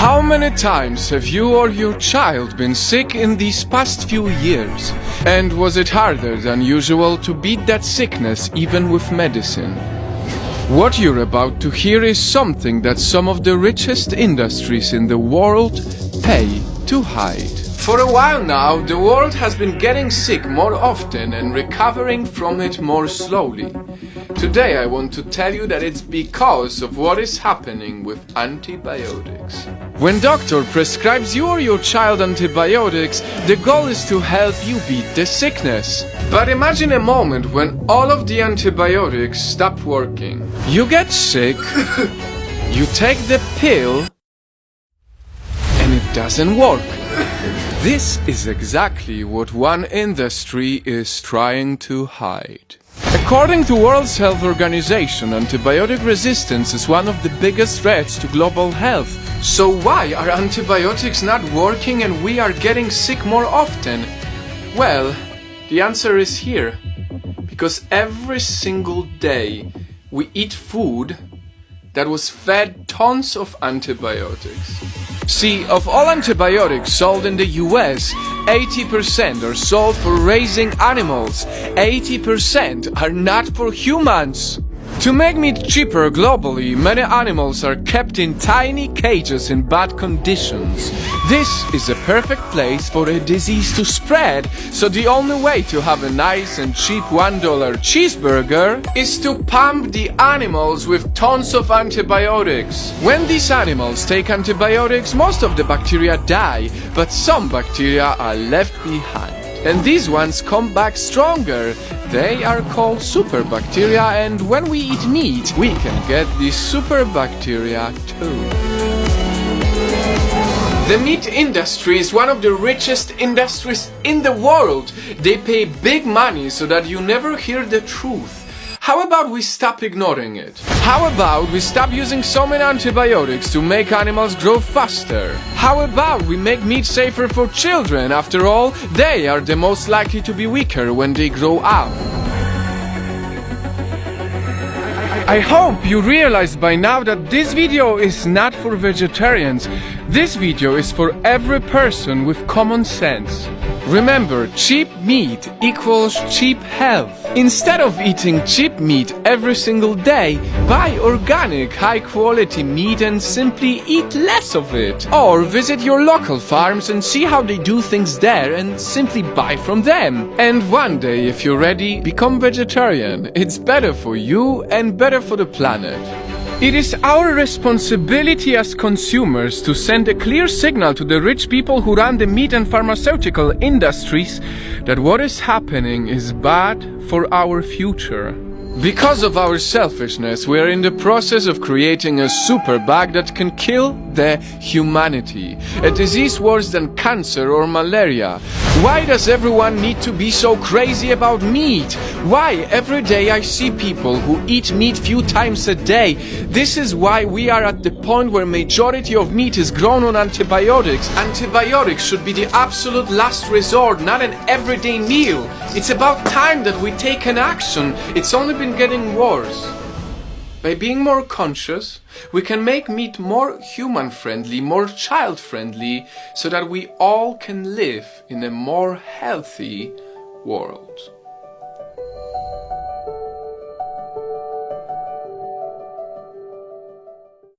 How many times have you or your child been sick in these past few years? And was it harder than usual to beat that sickness even with medicine? What you're about to hear is something that some of the richest industries in the world pay to hide. For a while now, the world has been getting sick more often and recovering from it more slowly. Today I want to tell you that it's because of what is happening with antibiotics. When doctor prescribes you or your child antibiotics, the goal is to help you beat the sickness. But imagine a moment when all of the antibiotics stop working. You get sick, you take the pill, and it doesn't work. This is exactly what one industry is trying to hide. According to World Health Organization, antibiotic resistance is one of the biggest threats to global health. So why are antibiotics not working and we are getting sick more often? Well, the answer is here. Because every single day we eat food that was fed tons of antibiotics. See, of all antibiotics sold in the US, 80% are sold for raising animals. 80% are not for humans. To make meat cheaper globally, many animals are kept in tiny cages in bad conditions. This is a perfect place for a disease to spread, so the only way to have a nice and cheap $1 cheeseburger is to pump the animals with tons of antibiotics. When these animals take antibiotics, most of the bacteria die, but some bacteria are left behind. And these ones come back stronger. They are called superbacteria, and when we eat meat, we can get these superbacteria too. The meat industry is one of the richest industries in the world. They pay big money so that you never hear the truth. How about we stop ignoring it? How about we stop using so many antibiotics to make animals grow faster? How about we make meat safer for children? After all, they are the most likely to be weaker when they grow up. I hope you realized by now that this video is not for vegetarians. This video is for every person with common sense. Remember, cheap meat equals cheap health. Instead of eating cheap meat every single day, buy organic, high-quality meat and simply eat less of it. Or visit your local farms and see how they do things there and simply buy from them. And one day, if you're ready, become vegetarian. It's better for you and better for the planet. It is our responsibility as consumers to send a clear signal to the rich people who run the meat and pharmaceutical industries that what is happening is bad for our future. Because of our selfishness, we are in the process of creating a super bug that can kill the humanity. A disease worse than cancer or malaria. Why does everyone need to be so crazy about meat? Why every day I see people who eat meat few times a day? This is why we are at the point where majority of meat is grown on antibiotics. Antibiotics should be the absolute last resort, not an everyday meal. It's about time that we take an action. It's only been getting worse. By being more conscious, we can make meat more human-friendly, more child-friendly, so that we all can live in a more healthy world.